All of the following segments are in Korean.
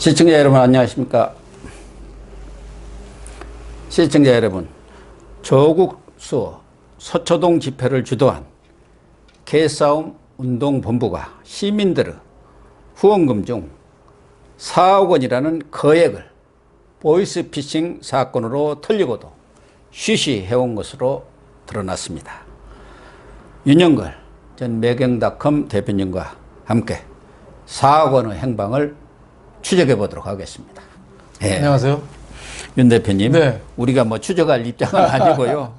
시청자 여러분 안녕하십니까. 시청자 여러분, 조국 수호 서초동 집회를 주도한 개싸움 운동본부가 시민들의 후원금 중 4억 원이라는 거액을 보이스피싱 사건으로 털리고도 쉬쉬해온 것으로 드러났습니다. 윤영걸 전 매경닷컴 대표님과 함께 4억 원의 행방을 추적해 보도록 하겠습니다. 네. 안녕하세요. 윤 대표님, 네. 우리가 뭐 추적할 입장은 아니고요.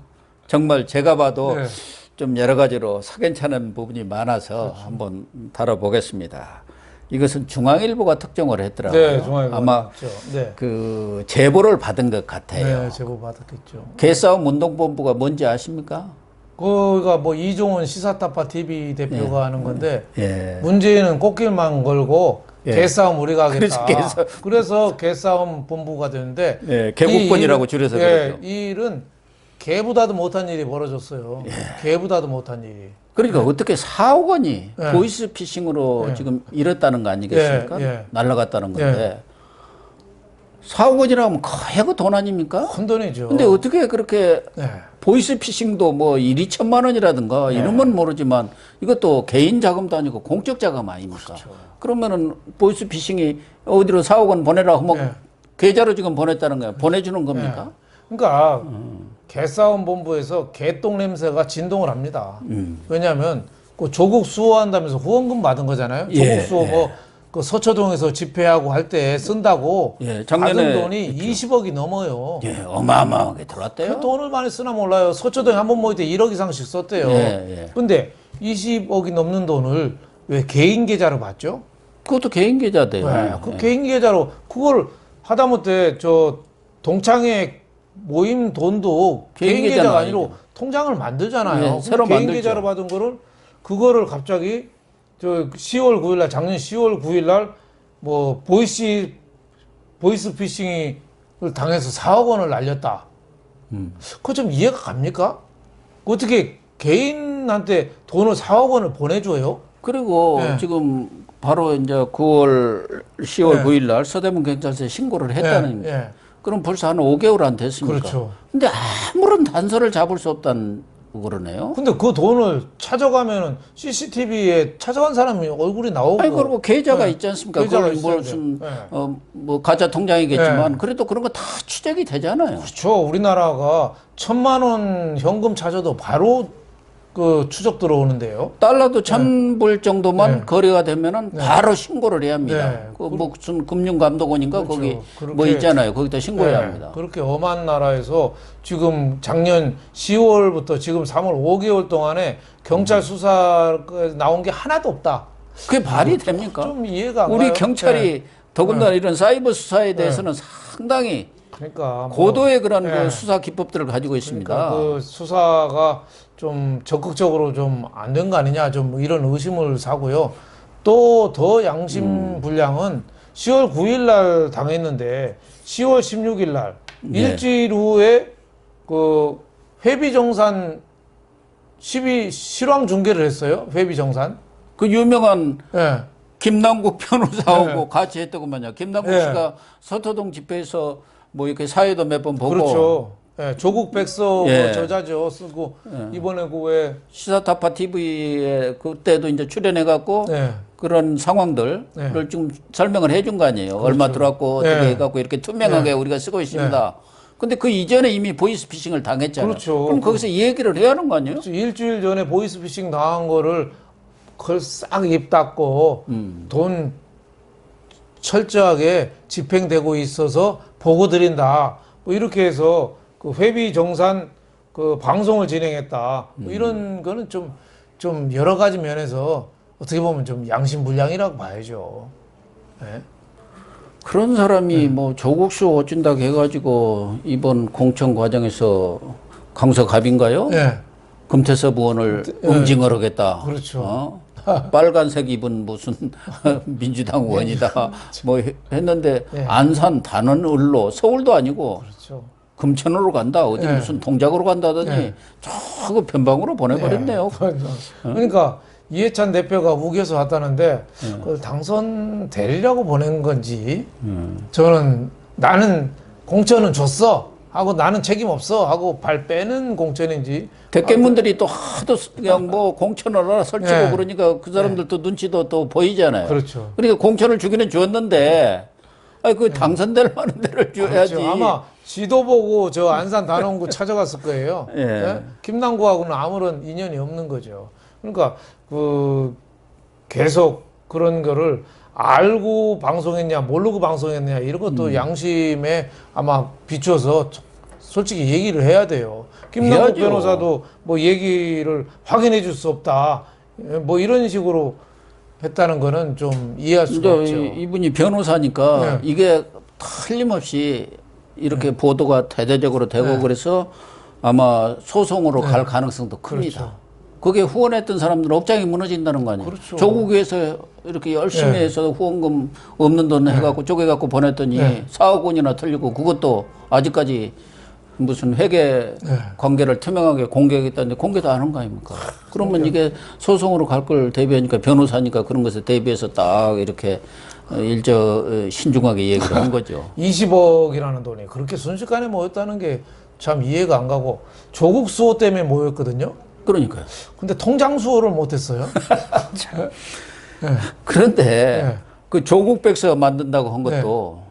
정말 제가 봐도 네. 좀 여러 가지로 석연찮은 부분이 많아서 그렇죠. 한번 다뤄보겠습니다. 이것은 중앙일보가 특종을 했더라고요. 네, 중앙일보 아마 네. 그 제보를 받은 것 같아요. 네, 제보 받았겠죠. 개싸움 운동본부가 뭔지 아십니까? 거기가 뭐 이종훈 시사타파 TV 대표가 하는 건데 예. 문재인은 꽃길만 걸고 예. 개싸움 우리가 하겠다. 그래서 그래서 개싸움 본부가 되는데 예, 개국본이라고 줄여서 그랬죠. 이 일은 개보다도 못한 일이 벌어졌어요. 예. 개보다도 못한 일이. 그러니까 어떻게 4억 원이 네. 보이스피싱으로 네. 지금 이랬다는 거 아니겠습니까? 네. 날라갔다는 건데 4억 원이라고 하면 거액의 돈 아닙니까? 큰 돈이죠. 근데 어떻게 그렇게 네. 보이스피싱도 뭐 1, 2천만 원이라든가 이런 건 모르지만 이것도 개인 자금도 아니고 공적 자금 아닙니까? 그렇죠. 그러면은 보이스피싱이 어디로 4억 원 보내라고 하면 네. 계좌로 지금 보냈다는 거예요. 보내주는 겁니까? 그러니까 개싸움 본부에서 개똥 냄새가 진동을 합니다. 왜냐하면 그 조국 수호한다면서 후원금 받은 거잖아요. 예, 조국 수호 뭐 그 서초동에서 집회하고 할 때 쓴다고 예, 작년에 받은 돈이 20억이 넘어요. 예, 어마어마하게 들어왔대요. 그 돈을 많이 쓰나 몰라요. 서초동에 한 번 모일 때 1억 이상씩 썼대요. 예. 근데 20억이 넘는 돈을 왜 개인 계좌로 받죠? 그것도 개인 계좌대요. 네, 그 개인 계좌로 그걸 하다못해 저 동창회 모임 돈도 개인 계좌가 아니고 통장을 만들잖아요. 네, 새로 개인 만들죠. 계좌로 받은 거를 그거를 갑자기 저 10월 9일 날 작년 10월 9일 날뭐 보이스피싱을 당해서 4억 원을 날렸다. 그거 좀 이해가 갑니까? 어떻게 개인한테 돈을 4억 원을 보내줘요? 그리고 네. 지금 바로 이제 10월 네. 9일 날 서대문 경찰서에 신고를 했다는 예. 그럼 벌써 한 5개월 안 됐습니까? 그렇죠. 근데 아무런 단서를 잡을 수 없다는 그러네요. 근데 그 돈을 찾아가면은 CCTV에 찾아간 사람이 얼굴이 나오고. 아니 그리고 계좌가 네. 있지 않습니까? 계좌가 그건 있어야죠. 무슨 네. 뭐 가짜 통장이겠지만 네. 그래도 그런 거 다 추적이 되잖아요. 그렇죠. 우리나라가 1,000만 원 현금 찾아도 바로 그 추적 들어오는데요. 달러도 1,000불 정도만 네. 거래가 되면은 네. 바로 신고를 해야 합니다. 네. 그 무슨 금융감독원인가 그렇죠. 거기 그렇게- 뭐 있잖아요. 거기다 신고해야 네. 합니다. 그렇게 엄한 나라에서 지금 작년 10월부터 지금 3월 5개월 동안에 경찰 수사 나온 게 하나도 없다. 그게 말이 됩니까? 좀 이해가 안 우리 가요. 경찰이 네. 더군다나 이런 사이버 수사에 대해서는 상당히 그러니까 뭐 고도의 그런 네. 그 수사 기법들을 가지고 있습니다. 그러니까 그 수사가 좀 적극적으로 좀 안 된 거 아니냐 좀 이런 의심을 사고요. 또 더 양심 불량은 10월 9일 날 당했는데 10월 16일 날 네. 일주일 후에 그 회비정산 실황 중계를 했어요. 회비정산. 그 유명한 예. 김남국 변호사하고 네. 같이 했더구만요. 김남국 네. 씨가 서초동 집회에서 뭐 이렇게 사회도 몇 번 보고 그렇죠. 예, 조국 백서 예. 저자죠. 쓰고 이번에 그왜 시사타파 TV에 그때도 이제 출연해갖고 예. 그런 상황들을 네. 좀 설명을 해준 거 아니에요. 얼마 들어왔고 어떻게 네. 해갖고 이렇게 투명하게 우리가 쓰고 있습니다. 근데 그 이전에 이미 보이스피싱을 당했잖아요. 그렇죠. 그럼 거기서 이 얘기를 해야 하는 거 아니에요? 일주일 전에 보이스피싱 당한 거를 그걸 싹 입 닫고 돈 철저하게 집행되고 있어서 보고 드린다. 뭐 이렇게 해서 그 회비 정산 그 방송을 진행했다. 뭐 이런 거는 좀 여러 가지 면에서 어떻게 보면 좀 양심불량이라고 봐야죠. 네. 그런 사람이 뭐 조국수 어쩐다고 해가지고 이번 공천 과정에서 강서갑인가요? 네. 금태섭 의원을 응징을 하겠다. 그렇죠. 빨간색 입은 무슨 민주당 의원이다. 뭐 했는데 네. 안산, 단원, 을로 서울도 아니고 그렇죠. 금천으로 간다. 어디 네. 무슨 동작으로 간다더니 네. 저거 변방으로 보내버렸네요. 그러니까 이해찬 대표가 우겨서 왔다는데 그걸 당선되려고 보낸 건지 저는 나는 공천은 줬어 하고 나는 책임 없어 하고 발 빼는 공천인지 대깨문들이 또 하도 그냥 뭐 공천을 하나 설치고 네. 그러니까 그 사람들도 눈치도 또 보이잖아요. 그렇죠. 그러니까 공천을 주기는 줬는데 아니 그 당선될 만한 데를 줘야지. 그렇죠. 아마 지도 보고 저 안산 단원구 찾아갔을 거예요. 예. 예? 김남구하고는 아무런 인연이 없는 거죠. 그러니까 그 계속 그런 거를 알고 방송했냐 모르고 방송했냐 이런 것도 양심에 아마 비춰서 솔직히 얘기를 해야 돼요. 김남국 해야죠. 변호사도 뭐 얘기를 확인해 줄 수 없다. 예, 뭐 이런 식으로 했다는 거는 좀 이해할 수가 없죠. 이분이 변호사니까 네. 이게 틀림없이 이렇게 보도가 대대적으로 되고 네. 그래서 아마 소송으로 갈 가능성도 큽니다. 그렇죠. 그게 후원했던 사람들은 업장이 무너진다는 거 아니에요. 그렇죠. 조국에서 이렇게 열심히 네. 해서 후원금 없는 돈 해갖고 쪼개갖고 보냈더니 네. 4억 원이나 틀리고 그것도 아직까지 무슨 회계 네. 관계를 투명하게 공개하겠다는데 공개도 안 한 거 아닙니까? 그러면 이게 소송으로 갈 걸 대비하니까 변호사니까 그런 것에 대비해서 딱 이렇게 신중하게 얘기를 한 거죠. 20억이라는 돈이 그렇게 순식간에 모였다는 게 참 이해가 안 가고 조국 수호 때문에 모였거든요. 그러니까요. 근데 통장 수호를 못했어요. 그런데 네. 그 조국 백서 만든다고 한 것도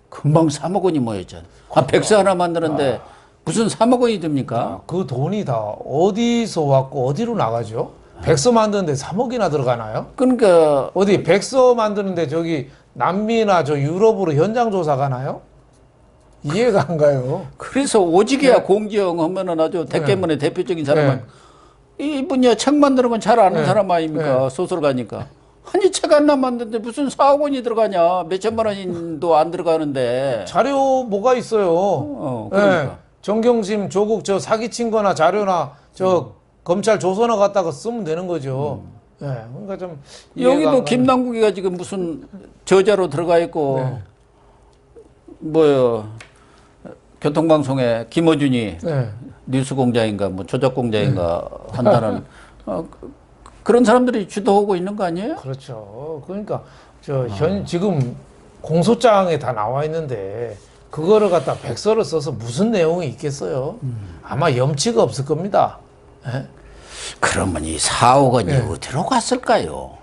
금방 3억 원이 모였잖아요. 백서 하나 만드는데 무슨 3억 원이 듭니까? 그 돈이 다 어디서 왔고 어디로 나가죠? 백서 만드는데 3억이나 들어가나요? 그러니까 어디 백서 만드는데 저기 남미나 저 유럽으로 현장 조사 가나요? 이해가 안 가요. 그래서 오지게야 공지영 하면은 아주 대깨문의 대표적인 사람은 이분이야 책 만드는 건 잘 아는 사람 아닙니까? 소설가니까. 아니 책 하나 만드는데 무슨 4억 원이 들어가냐? 몇천만 원도 안 들어가는데. 자료 뭐가 있어요? 그러니까. 정경심 조국 저 사기친 거나 자료나 저 검찰 조서나 갖다가 쓰면 되는 거죠. 그러니까 좀 이해가 안 여기도 가는. 김남국이가 지금 무슨 저자로 들어가 있고 뭐요 교통방송에 김어준이 뉴스공장인가 뭐 조작공장인가 한다는 그런 사람들이 주도하고 있는 거 아니에요? 그렇죠. 그러니까 지금 공소장에 다 나와 있는데 그거를 갖다 백서를 써서 무슨 내용이 있겠어요? 아마 염치가 없을 겁니다. 그러면 이 4억 원이 어디로 갔을까요?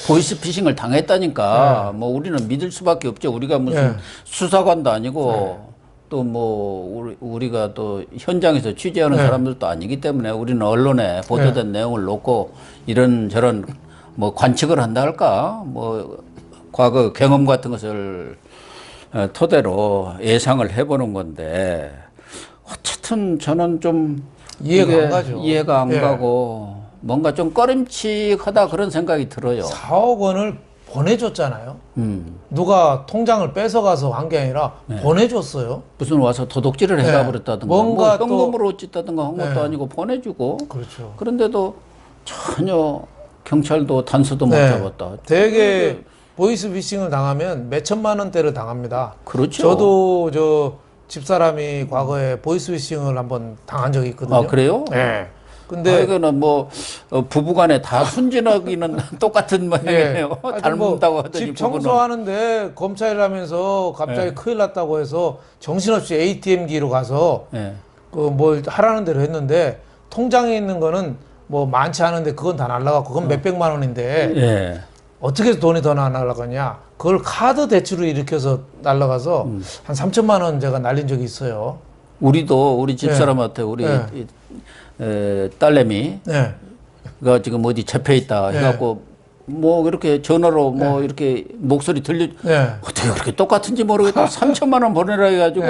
보이스피싱을 당했다니까 뭐 우리는 믿을 수밖에 없죠. 우리가 무슨 수사관도 아니고 또 뭐 우리가 또 현장에서 취재하는 사람들도 아니기 때문에 우리는 언론에 보도된 내용을 놓고 이런저런 뭐 관측을 한다 할까? 뭐 과거 경험 같은 것을 토대로 예상을 해보는 건데 어쨌든 저는 좀 이해가 안 가죠. 이해가 안 가고 뭔가 좀 꺼림칙하다 그런 생각이 들어요. 4억 원을 보내줬잖아요. 누가 통장을 뺏어가서 한 게 아니라 보내줬어요. 무슨 와서 도둑질을 해가버렸다든가 뭔가 뭐 현금으로 찢다든가 한 것도 아니고 보내주고 그렇죠. 그런데도 전혀 경찰도 단서도 못 잡았다. 되게 보이스피싱을 당하면 몇 천만 원대를 당합니다. 그렇죠. 저도 저 집사람이 과거에 보이스피싱을 한번 당한 적이 있거든요. 아 그래요? 네. 근데 이거는 뭐 부부간에 다 순진하기는 똑같은 모양이에요. 닮는다고 하더니 집 부부는. 청소하는데 검찰이라면서 갑자기 큰일 났다고 해서 정신없이 ATM기로 가서 그 뭘 하라는 대로 했는데 통장에 있는 거는 뭐 많지 않은데 그건 다 날라갔고 그건 몇백만 원인데 어떻게 해서 돈이 더 날라가냐? 그걸 카드 대출을 일으켜서 날라가서 한 3천만 원 제가 날린 적이 있어요. 우리도 우리 집사람한테 우리 딸내미 가 지금 어디 잡혀 있다 해갖고 뭐 이렇게 전화로 뭐 이렇게 목소리 들려 어떻게 그렇게 똑같은지 모르겠다 3천만 원 보내라 해가지고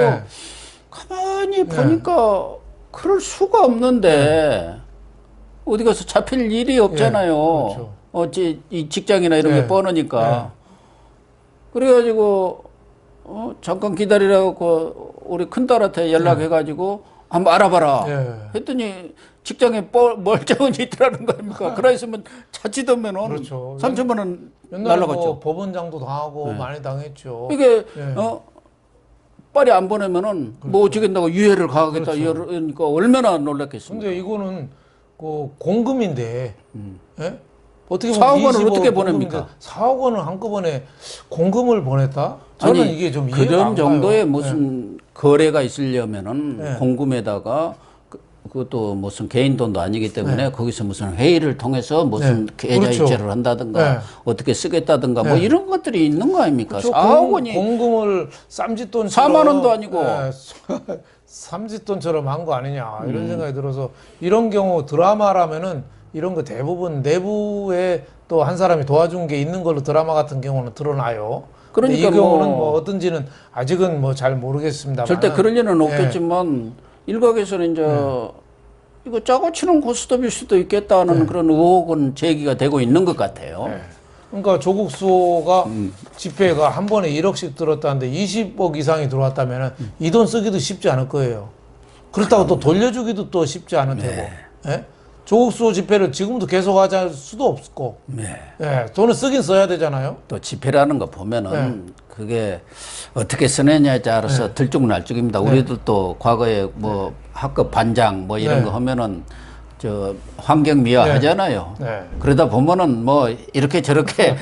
가만히 보니까 그럴 수가 없는데 어디 가서 잡힐 일이 없잖아요. 그렇죠. 어찌 이 직장이나 이런 게 뻔하니까 그래가지고 잠깐 기다리라고 우리 큰딸한테 연락해가지고 한번 알아봐라 했더니 직장에 멀쩡한 있더라는 거 아닙니까? 그랬으면 자칫하면은 그렇죠. 3천만 원 옛날에 날라갔죠. 뭐 법원장도 당하고 많이 당했죠. 이게 빨리 안 보내면은 뭐 어쩌겠다고 유해를 가하겠다 이러니까 얼마나 놀랐겠습니까? 근데 이거는 그 공금인데 어떻게 4억 원을 20억 어떻게 공금인데 보냅니까? 4억 원을 한꺼번에 공금을 보냈다? 저는 아니, 이게 좀 이해가 그런 안 정도의 가요. 무슨 거래가 있으려면은 네. 공금에다가 그것도 무슨 개인 돈도 아니기 때문에 거기서 무슨 회의를 통해서 무슨 계좌 그렇죠. 이체를 한다든가 네. 어떻게 쓰겠다든가 뭐 네. 이런 것들이 있는 거 아닙니까? 그렇죠. 4억 원이 공금을 쌈짓돈처럼 4만 원도 아니고. 삼짓돈처럼 한 거 아니냐 이런 생각이 들어서 이런 경우 드라마라면은 이런 거 대부분 내부에 또 한 사람이 도와준 게 있는 걸로 드라마 같은 경우는 드러나요. 근데 그러니까 이 경우는 뭐 뭐 어떤지는 아직은 뭐 잘 모르겠습니다만 절대 그럴 리는 없겠지만 일각에서는 이제 이거 짜고 치는 고스톱일 수도 있겠다는 그런 의혹은 제기가 되고 있는 것 같아요. 네. 그러니까 조국 수호가 집회가 한 번에 1억씩 들었다는데 20억 이상이 들어왔다면 이 돈 쓰기도 쉽지 않을 거예요. 그렇다고 또 돌려주기도 또 쉽지 않을 테고. 예? 조국 수호 집회를 지금도 계속 하자 수도 없고. 예, 돈을 쓰긴 써야 되잖아요. 또 집회라는 거 보면은 그게 어떻게 쓰느냐에 따라서 들쭉날쭉입니다. 우리들도 과거에 뭐 학급 반장 뭐 이런 거 하면은 저 환경 미화 하잖아요. 그러다 보면은 뭐 이렇게 저렇게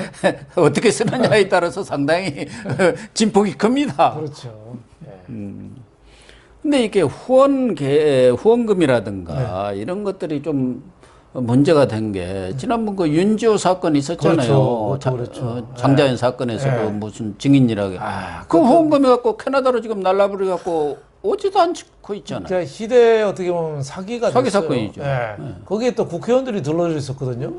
어떻게 쓰느냐에 따라서 상당히 진폭이 큽니다. 그렇죠. 근데 이게 후원금이라든가 이런 것들이 좀 문제가 된 게 지난번 그 윤지호 사건 있었잖아요. 그렇죠. 장자연 사건에서 그 무슨 증인이라고. 그 후원금이 갖고 캐나다로 지금 날라버려 갖고 오지도 않고 있잖아요. 그러니까 시대에 어떻게 보면 사기가 사기 됐어요. 사건이죠. 거기에 또 국회의원들이 들러져 있었거든요.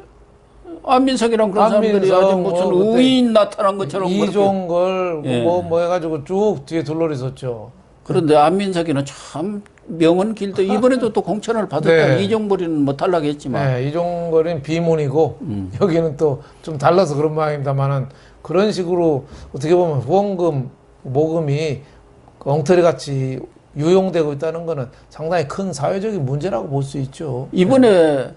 안민석이랑 그런 사람들이 아주 무슨 뭐 우인 나타난 것처럼 이종걸 뭐 해가지고 쭉 뒤에 둘러 있었죠. 그런데 안민석이는 참 명언 길도 이번에도 또 공천을 받았다. 이종벌이는 뭐 탈락했지만. 이종걸은 비문이고 여기는 또 좀 달라서 그런 모양입니다만은 그런 식으로 어떻게 보면 후원금 모금이 엉터리 같이 유용되고 있다는 거는 상당히 큰 사회적인 문제라고 볼 수 있죠. 이번에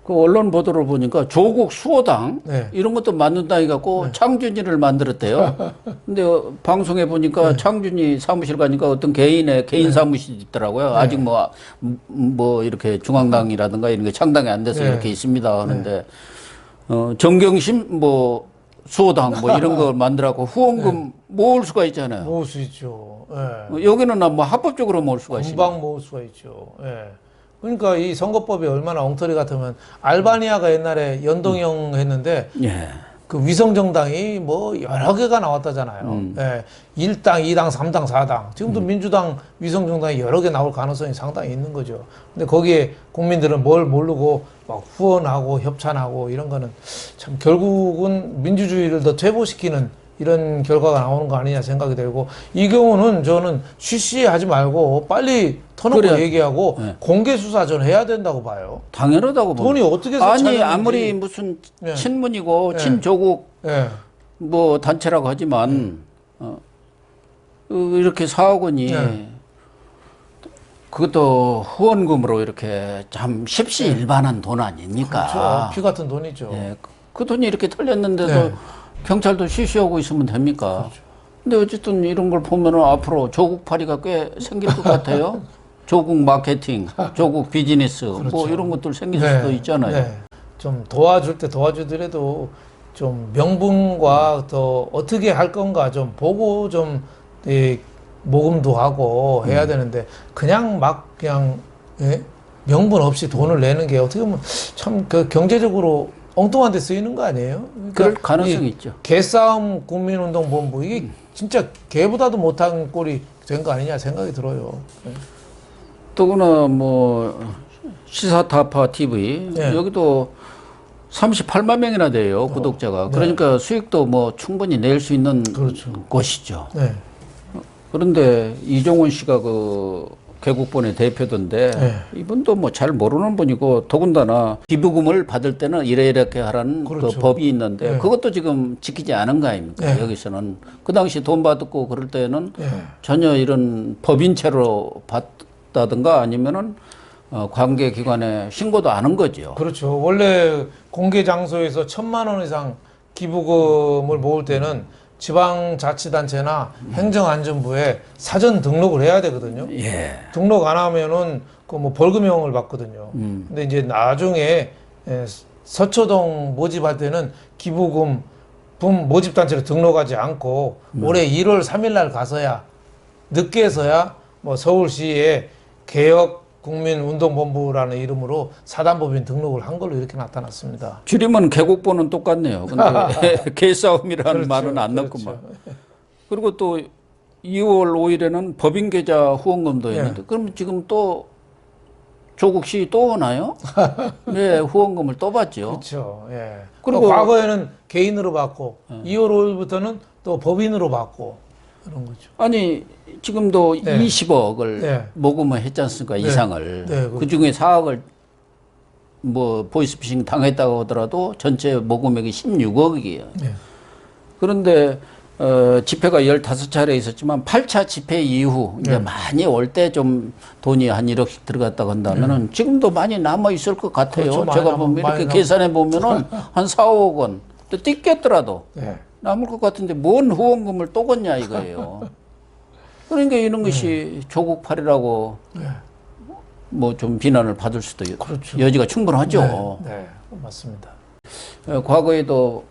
그 언론 보도를 보니까 조국 수호당 이런 것도 만든다 해갖고 창준이를 만들었대요. 근데 방송에 보니까 창준이 사무실 가니까 어떤 개인 사무실이 있더라고요. 아직 뭐 이렇게 중앙당이라든가 이런 게 창당이 안 돼서 이렇게 있습니다 하는데 정경심 뭐 수호당 뭐 이런 거 만들라고 후원금 모을 수가 있잖아요. 모을 수 있죠. 여기는 뭐 합법적으로 모을 수가 있습니다. 금방 모을 수가 있죠. 그러니까 이 선거법이 얼마나 엉터리 같으면 알바니아가 옛날에 연동형 했는데 그 위성정당이 뭐 여러 개가 나왔다잖아요. 1당, 2당, 3당, 4당. 지금도 민주당 위성정당이 여러 개 나올 가능성이 상당히 있는 거죠. 근데 거기에 국민들은 뭘 모르고 막 후원하고 협찬하고 이런 거는 참 결국은 민주주의를 더 퇴보시키는 이런 결과가 나오는 거 아니냐 생각이 들고 이 경우는 저는 쉬쉬하지 말고 빨리 터놓고 얘기하고 공개 수사 전 해야 된다고 봐요. 당연하다고 돈이 봅니다. 어떻게 아니 찾았는지. 아무리 무슨 친문이고 친조국 뭐 단체라고 하지만 이렇게 4억 원이 그것도 후원금으로 이렇게 참 십시일반한 돈 아닙니까? 그렇죠. 피 같은 돈이죠. 그 돈이 이렇게 털렸는데도 경찰도 쉬쉬하고 있으면 됩니까? 그렇죠. 근데 어쨌든 이런 걸 보면은 앞으로 조국파리가 꽤 생길 것 같아요. 조국 마케팅, 조국 비즈니스 뭐 이런 것들 생길 수도 있잖아요. 좀 도와줄 때 도와주더라도 좀 명분과 더 어떻게 할 건가 좀 보고 좀 모금도 하고 해야 되는데 그냥 막 그냥 명분 없이 돈을 내는 게 어떻게 보면 참 그 경제적으로 엉뚱한 데 쓰이는 거 아니에요? 그러니까 그럴 가능성이 있죠. 개싸움 국민운동본부 이게 진짜 개보다도 못한 꼴이 된 거 아니냐 생각이 들어요. 더구나 뭐 시사타파 TV 여기도 38만 명이나 돼요 구독자가. 그러니까 수익도 뭐 충분히 낼 수 있는 곳이죠. 그런데 이종원 씨가 그 개국본의 대표던데 이분도 뭐 잘 모르는 분이고 더군다나 기부금을 받을 때는 이렇게 하라는 그 법이 있는데 그것도 지금 지키지 않은 거 아닙니까? 여기서는 그 당시 돈 받고 그럴 때는 전혀 이런 법인채로 받다든가 아니면은 관계기관에 신고도 안 한 거죠. 그렇죠. 원래 공개 장소에서 1,000만 원 이상 기부금을 모을 때는 지방자치단체나 행정안전부에 사전 등록을 해야 되거든요. 등록 안 하면은 그 뭐 벌금형을 받거든요. 근데 이제 나중에 서초동 모집할 때는 기부금 모집단체로 등록하지 않고 올해 1월 3일 날 가서야 늦게서야 뭐 서울시에 개혁국민운동본부라는 이름으로 사단법인 등록을 한 걸로 이렇게 나타났습니다. 줄이면 개국본은 똑같네요. 근데 개싸움이라는 그렇죠, 말은 안 그렇죠. 넣고만. 그리고 또 2월 5일에는 법인계좌 후원금도 있는데 그럼 지금 또 조국시 또 오나요? 네, 후원금을 또 받죠. 그렇죠. 예. 그리고- 그리고 과거에는 개인으로 받고 2월 5일부터는 또 법인으로 받고 그런 거죠. 아니 지금도 네. 20억을 네. 모금을 했지 않습니까? 네. 이상을. 네, 그 중에 4억을 뭐 보이스피싱 당했다고 하더라도 전체 모금액이 16억이에요. 네. 그런데 집회가 15차례 있었지만 8차 집회 이후 이제 네. 많이 올 때 좀 돈이 한 1억씩 들어갔다고 한다면은 지금도 많이 남아 있을 것 같아요. 그렇죠. 많이 제가 남아- 보면 이렇게 많이 계산해 보면은 한 4, 5억 원. 또 띠겠더라도 네. 남을 것 같은데 뭔 후원금을 또 걷냐 이거예요. 그러니까 이런 것이 조국팔이라고 뭐 좀 비난을 받을 수도 그렇죠. 여지가 충분하죠. 네. 맞습니다. 과거에도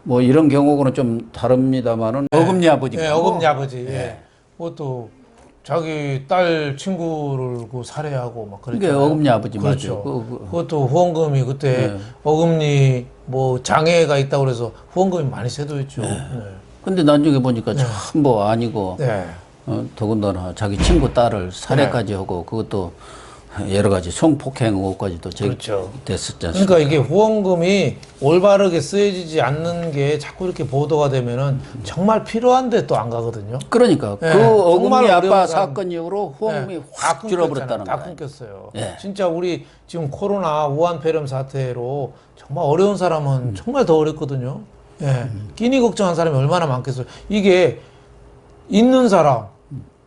뭐 이런 경우는 좀 다릅니다만은 어금니 아버지. 예, 어금니 아버지. 예. 그것도 자기 딸 친구를 그 살해하고 막 그게 그랬잖아요. 어금니 아버지 그렇죠. 맞죠. 그것도 후원금이 그때 네. 어금니 뭐 장애가 있다고 그래서 후원금이 많이 세도했죠. 네. 근데 나중에 보니까 전부 아니고 네. 더군다나 자기 친구 딸을 살해까지 하고 그것도 여러 가지 성폭행 의혹까지도 그렇죠. 됐었지 않습니까? 그러니까 이게 후원금이 올바르게 쓰여지지 않는 게 자꾸 이렇게 보도가 되면은 정말 필요한데 또 안 가거든요. 그러니까 네, 그 정말 어금니 아빠 어려운 사건 이후로 후원금이 네, 확 줄어버렸다는 다 거예요. 끊겼어요. 네. 진짜 우리 지금 코로나 우한 폐렴 사태로 정말 어려운 사람은 정말 더 어렵거든요. 예. 끼니 걱정한 사람이 얼마나 많겠어요. 이게 있는 사람,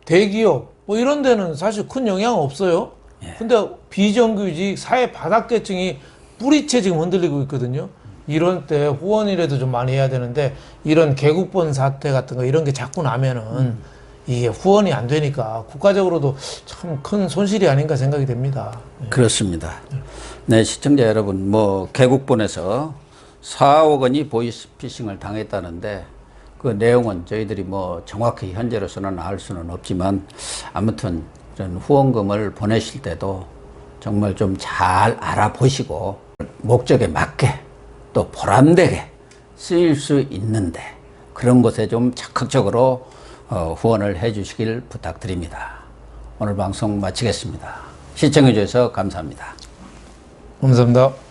대기업 뭐 이런 데는 사실 큰 영향 없어요. 근데 비정규직 사회 바닥계층이 뿌리채 지금 흔들리고 있거든요. 이런 때 후원이라도 좀 많이 해야 되는데 이런 개국본 사태 같은 거 이런 게 자꾸 나면은 이게 후원이 안 되니까 국가적으로도 참 큰 손실이 아닌가 생각이 됩니다. 그렇습니다. 네, 시청자 여러분, 뭐 개국본에서 4억 원이 보이스피싱을 당했다는데 그 내용은 저희들이 뭐 정확히 현재로서는 알 수는 없지만 아무튼 이런 후원금을 보내실 때도 정말 좀 잘 알아보시고 목적에 맞게 또 보람되게 쓰일 수 있는데 그런 곳에 좀 적극적으로 후원을 해 주시길 부탁드립니다. 오늘 방송 마치겠습니다. 시청해 주셔서 감사합니다. 감사합니다.